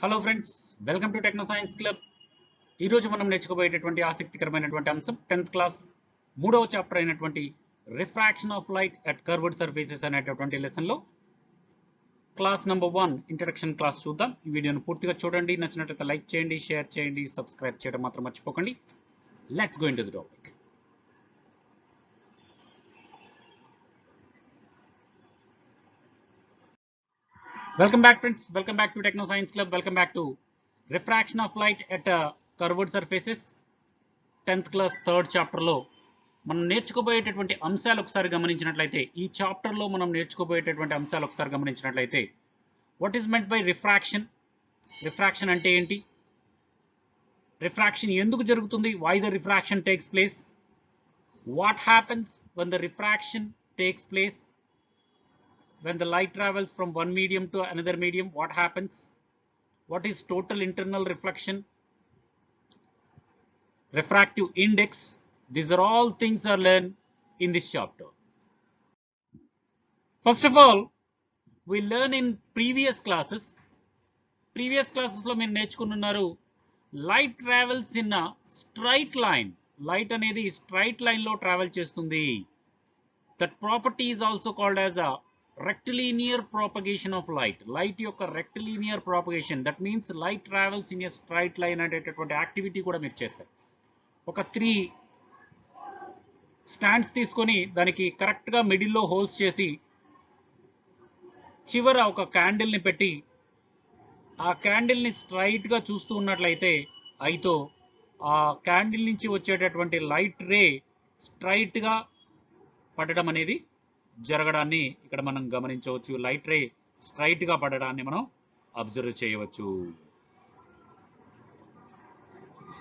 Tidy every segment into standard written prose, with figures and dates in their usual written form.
Hello friends, welcome to techno science club. ఈరోజు మనం నేర్చుకోబోయేటటువంటి ఆసక్తికరమైనటువంటి అంశం 10th క్లాస్ 3వ చాప్టర్ అయినటువంటి refraction of light at curved surfaces అనేటటువంటి లెసన్లో క్లాస్ నెంబర్ 1 ఇంట్రడక్షన్ క్లాస్ చూద్దాం. ఈ వీడియోను పూర్తిగా చూడండి. నచ్చినట్లయితే లైక్ చేయండి, షేర్ చేయండి, సబ్స్క్రైబ్ చేయడం మాత్రం మర్చిపోకండి. Let's go into the topic. Welcome back friends, welcome back to Techno Science Club, welcome back to Refraction of Light at Curved Surfaces 10th class 3rd chapter లో మనం నేర్చుకోబోయేటటువంటి అంశాలు ఒకసారి గమనించినట్లయితే, ఈ చాప్టర్ లో మనం నేర్చుకోబోయేటటువంటి అంశాలు ఒకసారి గమనించినట్లయితే, what is meant by refraction, refraction అంటే ఏంటి, రిఫ్రాక్షన్ ఎందుకు జరుగుతుంది, why the refraction takes place, what happens when the refraction takes place, when the light travels from one medium to another medium, what happens, what is total internal reflection, refractive index. These are all things are learned in this chapter. First of all, we learn in previous classes lo meer nechukunnaru, light travels in a straight line. Light anedi straight line lo travel chestundi. That property is also called as a rectilinear propagation of light. Light యొక్క rectilinear propagation, that means light travels in a straight line అనేటటువంటి activity కూడా మీరు చేస్తారు. ఒక 3 stands తీసుకొని దానికి కరెక్ట్గా మిడిల్లో హోల్స్ చేసి చివర ఒక క్యాండిల్ని పెట్టి ఆ క్యాండిల్ని స్ట్రైట్గా చూస్తూ ఉన్నట్లయితే అయితే ఆ క్యాండిల్ నుంచి వచ్చేటటువంటి లైట్ రే స్ట్రైట్గా పడడం అనేది జరగడాన్ని ఇక్కడ మనం గమనించవచ్చు. లైట్ రే స్ట్రైట్ గా పడడాన్ని మనం అబ్జర్వ్ చేయవచ్చు.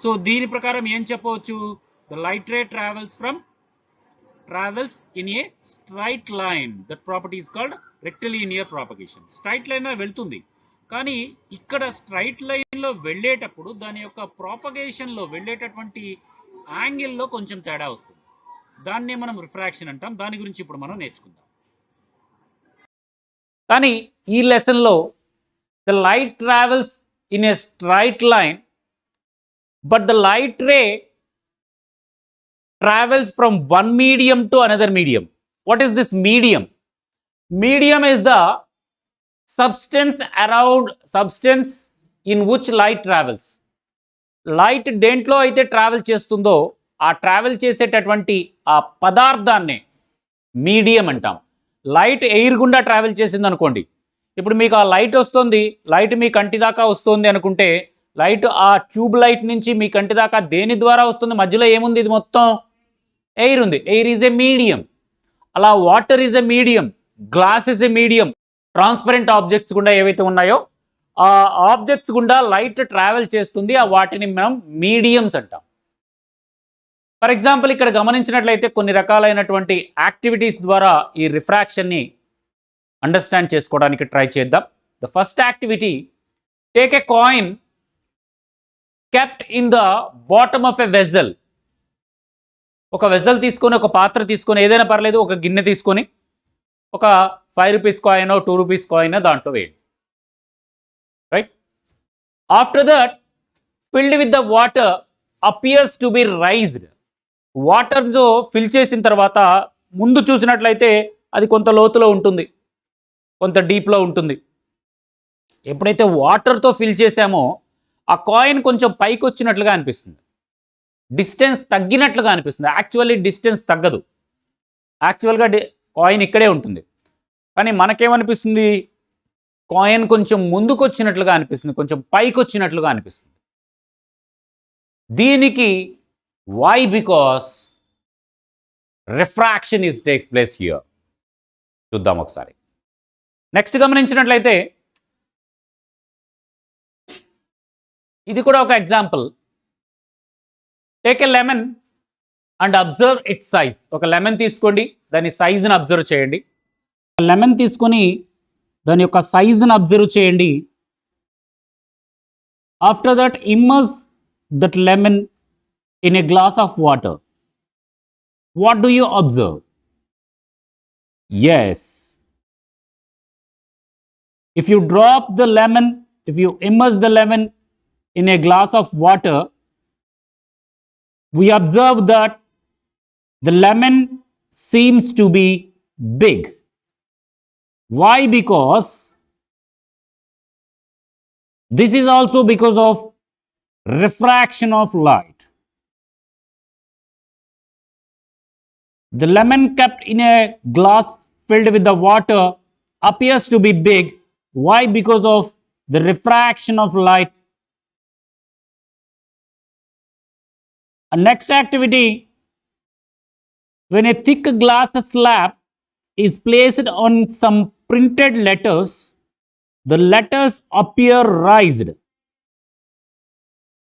సో దీని ప్రకారం ఏం చెప్పవచ్చు, the light ray travels in a straight line, that property is called rectilinear propagation. Straight line లో వెళ్తుంది, కానీ ఇక్కడ స్ట్రైట్ లైన్ లో వెళ్ళేటప్పుడు దాని యొక్క ప్రాపగేషన్ లో వెళ్ళేటటువంటి యాంగిల్లో కొంచెం తేడా వస్తుంది. దాన్నే మనం రిఫ్రాక్షన్ అంటాం. దాని గురించి ఇప్పుడు మనం నేర్చుకుందాం. కానీ ఈ లెసన్లో the light travels in a straight line, but the light ray travels from one medium to another medium. What is this medium? Medium is the substance in which light travels. Light దేంట్లో అయితే travel చేస్తుందో ఆ travel చేసేటటువంటి ఆ పదార్థాన్ని medium అంటాం. Light air గుండా travel చేసింది అనుకోండి, ఇప్పుడు మీకు ఆ లైట్ వస్తుంది, లైట్ మీ కంటి దాకా వస్తుంది అనుకుంటే, లైట్ ఆ ట్యూబ్ లైట్ నుంచి మీ కంటి దాకా దేని ద్వారా వస్తుంది? మధ్యలో ఏముంది? ఇది మొత్తం ఎయిర్ ఉంది. Air is a medium. అలా water is a medium, glass is a medium. Transparent objects గుండా ఏవైతే ఉన్నాయో ఆ ఆబ్జెక్ట్స్ గుండా లైట్ ట్రావెల్ చేస్తుంది. ఆ వాటిని మనం మీడియంస్ అంటాం. ఫర్ ఎగ్జాంపుల్ ఇక్కడ గమనించినట్లయితే కొన్ని రకాలైనటువంటి యాక్టివిటీస్ ద్వారా ఈ రిఫ్రాక్షన్ని అండర్స్టాండ్ చేసుకోవడానికి ట్రై చేద్దాం. The first activity, take a coin kept in the bottom of a vessel. ఒక వెజల్ తీసుకొని, ఒక పాత్ర తీసుకొని, ఏదైనా పర్లేదు, ఒక గిన్నె తీసుకొని ఒక 5 రూపీస్ కాయిన్ 2 రూపీస్ కాయిన్ దాంట్లో వేయండి. Right? After that filled with the water appears to be raised. వాటర్తో ఫిల్ చేసిన తర్వాత ముందు చూసినట్లయితే అది కొంత లోతులో ఉంటుంది, కొంత డీప్లో ఉంటుంది. ఎప్పుడైతే వాటర్తో ఫిల్ చేసామో ఆ కాయిన్ కొంచెం పైకి వచ్చినట్లుగా అనిపిస్తుంది, డిస్టెన్స్ తగ్గినట్లుగా అనిపిస్తుంది. యాక్చువల్లీ డిస్టెన్స్ తగ్గదు, యాక్చువల్గా కాయిన్ ఇక్కడే ఉంటుంది. కానీ మనకేమనిపిస్తుంది? కాయిన్ కొంచెం ముందుకు వచ్చినట్లుగా అనిపిస్తుంది, కొంచెం పైకి వచ్చినట్లుగా అనిపిస్తుంది. దీనికి why? Because refraction takes place here. చూద్దాం ఒకసారి. నెక్స్ట్ గమనించినట్లయితే ఇది కూడా ఒక example. Take a lemon and observe it's size. ఒక లెమన్ తీసుకోండి, దాని సైజుని అబ్జర్వ్ చేయండి. లెమన్ తీసుకొని దాని యొక్క సైజుని అబ్జర్వ్ చేయండి. After that immerse that lemon in a glass of water. What do you observe? Yes, if you drop the lemon if you immerse the lemon in a glass of water, we observe that the lemon seems to be big. Why? Because this is also because of refraction of light. The lemon kept in a glass filled with the water appears to be big. Why? Because of the refraction of light. A next activity, when a thick glass slab is placed on some printed letters, the letters appear raised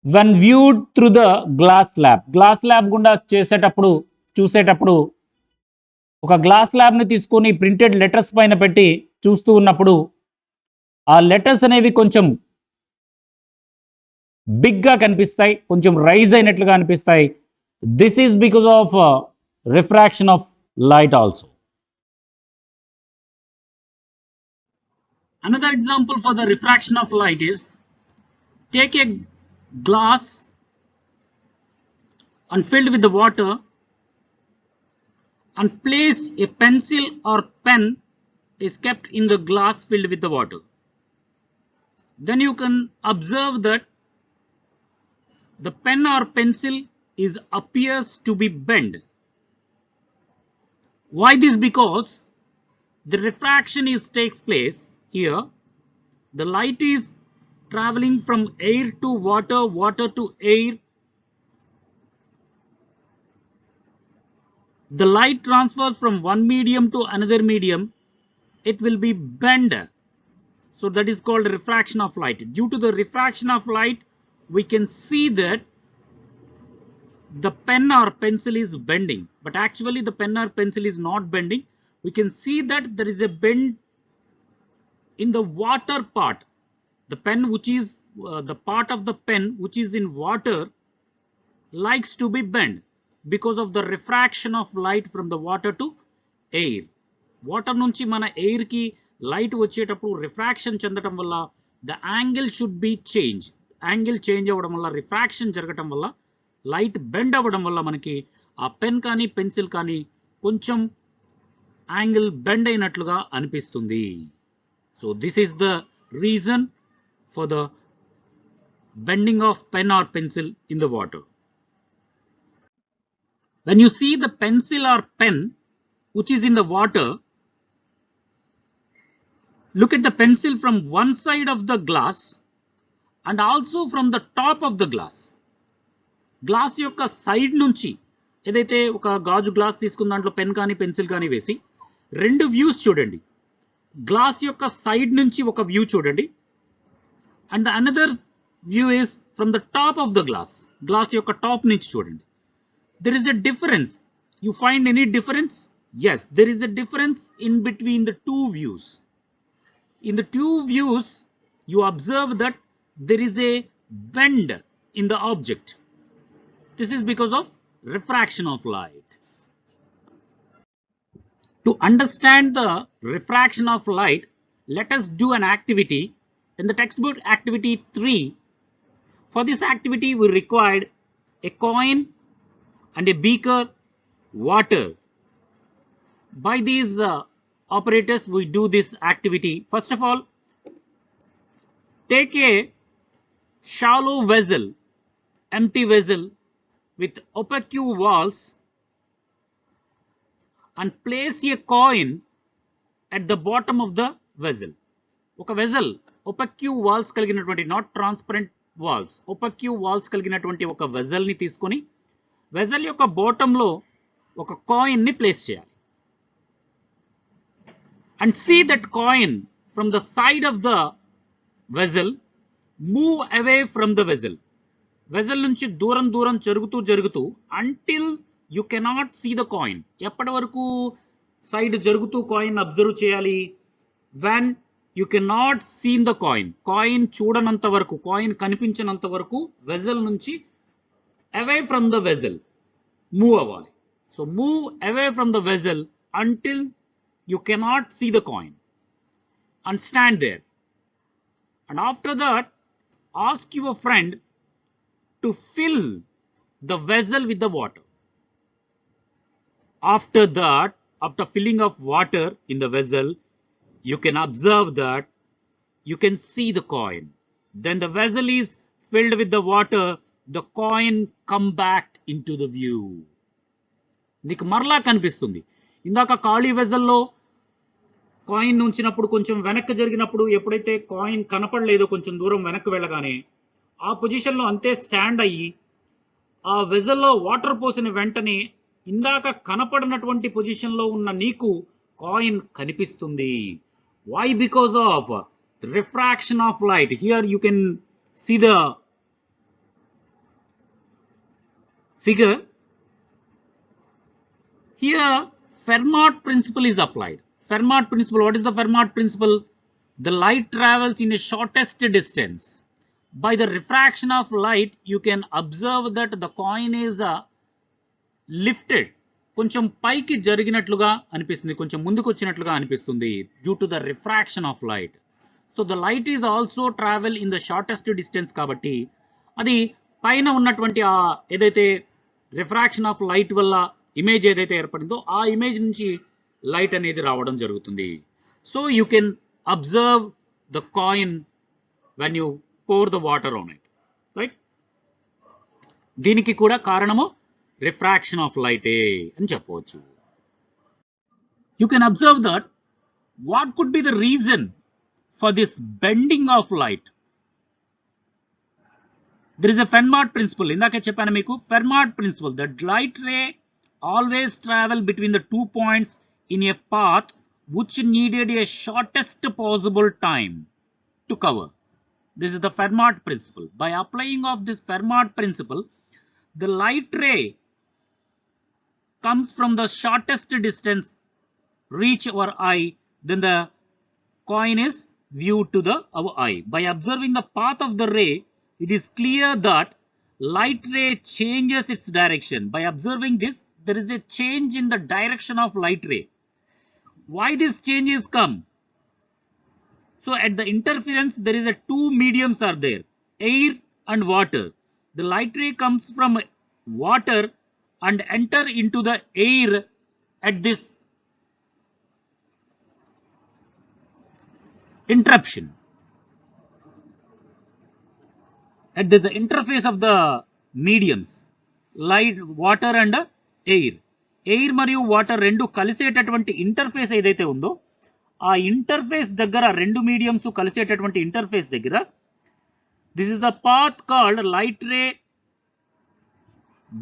when viewed through the glass slab. Glass slab గుండా చూసేటప్పుడు ఒక glass ల్యాబ్ని తీసుకొని printed letters పైన పెట్టి చూస్తూ ఉన్నప్పుడు ఆ letters అనేవి కొంచెం బిగ్గా కనిపిస్తాయి, కొంచెం రైజ్ అయినట్లుగా అనిపిస్తాయి. This is because of refraction of light also. Another example for the refraction of light is, take a glass and filled with the water and place a pencil or pen is kept in the glass filled with the water. Then you can observe that the pen or pencil appears to be bent. Why this? Because the refraction takes place here. The light is traveling from air to water, water to air. The light transfers from one medium to another medium. It will be bent. So that is called refraction of light. Due to the refraction of light, we can see that the pen or pencil is bending, but actually the pen or pencil is not bending. We can see that there is a bend in the water part. The pen, which is the part of the pen which is in water, likes to be bent because of the refraction of light from the water to air. Water nunchi mana air ki light వచ్చేటప్పుడు refraction చెందటం వల్ల the angle should be changed. Angle change అవ్వడం వల్ల, refraction జరగటం వల్ల, light bend అవ్వడం వల్ల మనకి ఆ పెన్ కానీ పెన్సిల్ కానీ కొంచెం యాంగిల్ బెండ్ అయినట్లుగా అనిపిస్తుంది. So this is the reason for the bending of pen or pencil in the water. When you see the pencil or pen which is in the water, look at the pencil from one side of the glass and also from the top of the glass. Glass యొక్క side నుంచి, ఏదైతే ఒక గాజు glass తీసుకున్న దాంట్లో pen కానీ pencil కానీ వేసి రెండు వ్యూస్ చూడండి. గ్లాస్ యొక్క సైడ్ నుంచి ఒక వ్యూ చూడండి, and the another view is from the top of the glass. Glass యొక్క టాప్ నుంచి చూడండి. There is a difference. You find any difference? Yes, there is a difference in between the two views. In the two views, you observe that there is a bend in the object. This is because of refraction of light. To understand the refraction of light, let us do an activity. In the textbook activity 3, for this activity we required a coin and a beaker, water. By these operators we do this activity. First of all, take a shallow vessel, empty vessel with opaque walls, and place a coin at the bottom of the vessel. ఒక vessel opaque walls కలిగినటువంటి, not transparent walls, opaque walls కలిగినటువంటి ఒక vessel ని తీసుకొని vessel యొక్క బాటంలో ఒక coin ని ప్లేస్ చేయాలి. And see that coin from the side of the vessel move away from the vessel. Vessel నుంచి దూరం దూరం జరుగుతూ until you cannot see the coin. ఎప్పటి వరకు సైడ్ జరుగుతూ కాయిన్ అబ్జర్వ్ చేయాలి? When you cannot seen the coin, coin చూడనంత వరకు, కాయిన్ కనిపించినంత వరకు వెజల్ నుంచి away from the vessel move avali. So move away from the vessel until you cannot see the coin and stand there and after that ask your friend to fill the vessel with the water. After that, after filling of water in the vessel, you can observe that you can see the coin. Then the vessel is filled with the water, the coin come back into the view. నీకు మరలా కనిపిస్తుంది. ఇందాక ఖాళీ వెజల్లో coin ఉంచినప్పుడు కొంచెం వెనక్కి జరిగినప్పుడు ఎప్పుడైతే కాయిన్ కనపడలేదో కొంచెం దూరం వెనక్కి వెళ్ళగానే ఆ పొజిషన్లో అంతే స్టాండ్ అయ్యి ఆ వెజల్లో వాటర్ పోసిన వెంటనే ఇందాక కనపడినటువంటి పొజిషన్లో ఉన్న నీకు కాయిన్ కనిపిస్తుంది. Why? Because of refraction of light. Here you can see the figure. Here Fermat principle is applied. Fermat principle, what is the Fermat principle? The light travels in a shortest distance. By the refraction of light you can observe that the coin is lifted. కొంచెం పైకి జరిగినట్లుగా అనిపిస్తుంది, కొంచెం ముందుకు వచ్చినట్లుగా అనిపిస్తుంది due to the refraction of light. So the light is also travel in the shortest distance కాబట్టి అది పైన ఉన్నటువంటి ఆ ఏదైతే రిఫ్రాక్షన్ ఆఫ్ లైట్ వల్ల ఇమేజ్ ఏదైతే ఏర్పడిందో ఆ ఇమేజ్ నుంచి లైట్ అనేది రావడం జరుగుతుంది. So you can observe the coin when you pour the water on it, right? దీనికి కూడా కారణము రిఫ్రాక్షన్ ఆఫ్ లైటే అని చెప్పవచ్చు. You can observe that what could be the reason for this bending of light. There is a Fermat principle. ఇందాకే చెప్పాను మీకు Fermat principle. The light ray always travel between the 2 points in a path which needed a shortest possible time to cover. This is the Fermat principle. By applying of this Fermat principle, the light ray comes from the shortest distance reach our eye, then the coin is viewed to our eye. By observing the path of the ray, it is clear that light ray changes its direction. By observing this, there is a change in the direction of light ray. Why this changes come? So at the interference, there is a two mediums are there, air and water. The light ray comes from water and enter into the air at this interruption. At the interface of the mediums, light, water and air. Air మరియు water రెండు కలిసేటటువంటి interface ఏదైతే ఉందో ఆ interface దగ్గర రెండు mediums కలిసేటటువంటి interface దగ్గర this is the path called light ray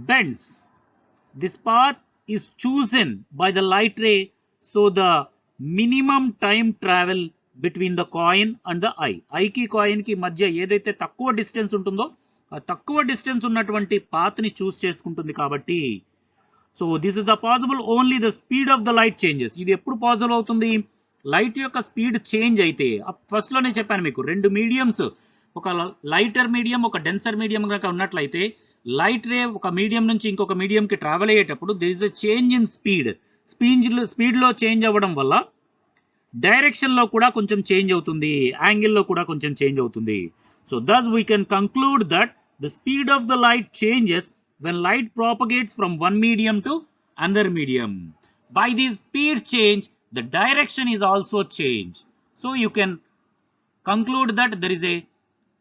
bends. This path is chosen by the light ray, so the minimum time travel between the coin and the eye. Eye ki coin ki madhya ఏదైతే తక్కువ distance ఉంటుందో ఆ తక్కువ distance ఉన్నటువంటి path ని చూస్ చేసుకుంటుంది కాబట్టి so this is the possible only the speed of the light changes. ఇది ఎప్పుడు పాసిబుల్ అవుతుంది? లైట్ యొక్క స్పీడ్ చేంజ్ అయితే. ఫస్ట్ లోనే చెప్పాను మీకు రెండు మీడియంస్, ఒక లైటర్ మీడియం ఒక డెన్సర్ మీడియం కనుక ఉన్నట్లయితే లైట్ రే ఒక మీడియం నుంచి ఇంకొక మీడియంకి ట్రావెల్ అయ్యేటప్పుడు there is a change in స్పీడ్లో చేంజ్ అవ్వడం వల్ల డైరెక్షన్లో కూడా కొంచెం చేంజ్ అవుతుంది, యాంగిల్లో కూడా కొంచెం చేంజ్ అవుతుంది. So thus we can conclude that the speed of the light changes when light propagates from one medium to another medium. By this speed change, the direction is also changed. So you can conclude that there is a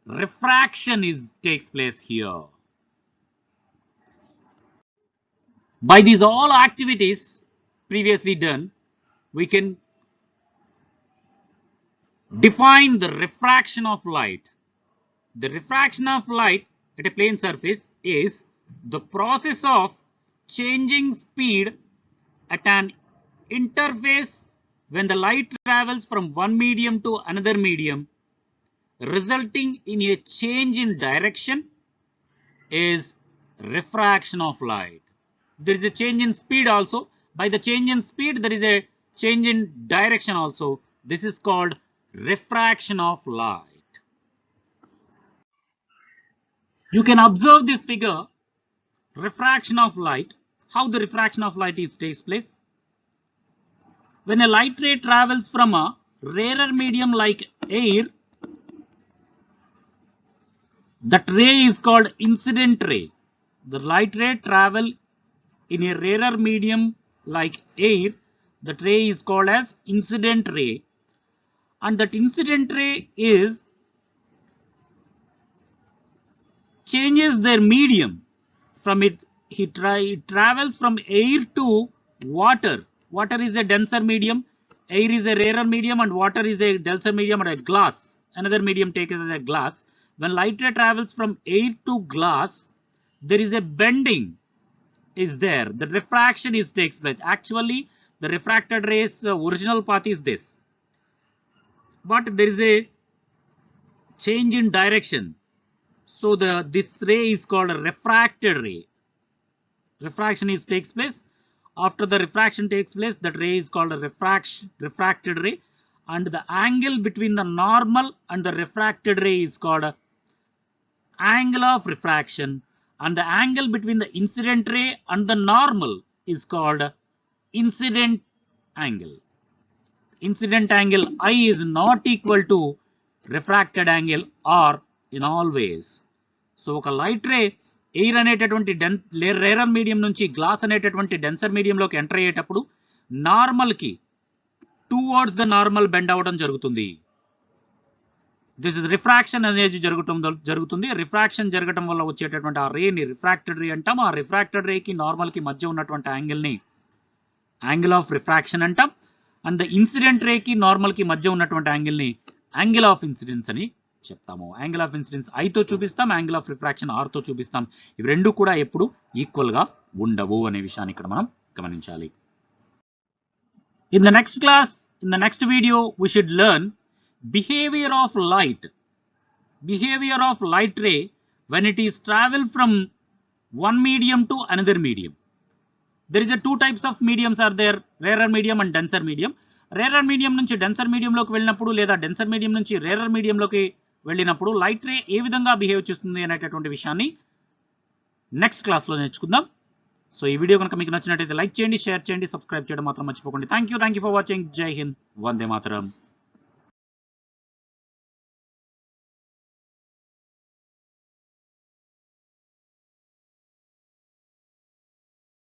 refraction takes place here. By these all activities previously done, we can define the refraction of light. The refraction of light at a plane surface is the process of changing speed at an interface when the light travels from one medium to another medium, resulting in a change in direction, is refraction of light. There is a change in speed also. By the change in speed, there is a change in direction also. This is called refraction of light. You can observe this figure, refraction of light. How the refraction of light takes place? When a light ray travels from a rarer medium like air That ray is called incident ray. The light ray travel in a rarer medium like air. That ray is called as incident ray, and that incident ray is changes their medium from it travels from air to water. Water is a denser medium, air is a rarer medium, and water is a denser medium, or a glass, another medium taken as a glass. When light ray travels from air to glass, there is a bending is there, the refraction is takes place. Actually, the refracted rays original path is this, but there is a change in direction. So this ray is called a refracted ray. Refraction is takes place. After the refraction takes place, that ray is called a refracted ray, and the angle between the normal and the refracted ray is called a angle of refraction, and the angle between the incident ray and the normal is called incident angle. Incident angle I is not equal to refracted angle R in all ways. So ఒక light ray air అనేటటువంటి rarer medium నుంచి glass అనేటటువంటి denser మీడియంలోకి enter అయ్యేటప్పుడు నార్మల్కి towards the normal bend అవ్వడం జరుగుతుంది. This is refraction అనేది జరుగుతుంది. Refraction జరగడం వల్ల వచ్చేటటువంటి ఆ రేని రిఫ్రాక్టెడ్ రే అంటాం. ఆ రిఫ్రాక్టెడ్ రేకి నార్మల్కి మధ్య ఉన్నటువంటి యాంగిల్ని యాంగిల్ ఆఫ్ రిఫ్రాక్షన్ అంటాం. అండ్ ద ఇన్సిడెంట్ రేకి నార్మల్కి మధ్య ఉన్నటువంటి యాంగిల్ని యాంగిల్ ఆఫ్ ఇన్సిడెన్స్ అని చెప్తాము. యాంగిల్ ఆఫ్ ఇన్సిడెన్స్ ఐతో చూపిస్తాం, యాంగిల్ ఆఫ్ రిఫ్రాక్షన్ ఆర్తో చూపిస్తాం. ఇవి రెండు కూడా ఎప్పుడు ఈక్వల్గా ఉండవు అనే విషయాన్ని ఇక్కడ మనం గమనించాలి. In the next class, in the next video, we should learn behavior of light. Behavior of light ray when it is travel from one medium to another medium. There is a two types of mediums are there, rarer medium and denser medium. Rarer medium నుంచి denser మీడియంలోకి వెళ్ళినప్పుడు లేదా denser medium నుంచి rarer మీడియంలోకి వెళ్ళినప్పుడు light ray ఏ విధంగా behave చేస్తుంది అనేటటువంటి విషయాన్ని next క్లాస్లో నేర్చుకుందాం. సో ఈ వీడియో కనుక మీకు నచ్చినట్లయితే లైక్ చేయండి, షేర్ చేయండి, సబ్స్క్రైబ్ చేయడం మాత్రం మర్చిపోకండి. Thank you for watching. జై హింద్, వందే మాతరం.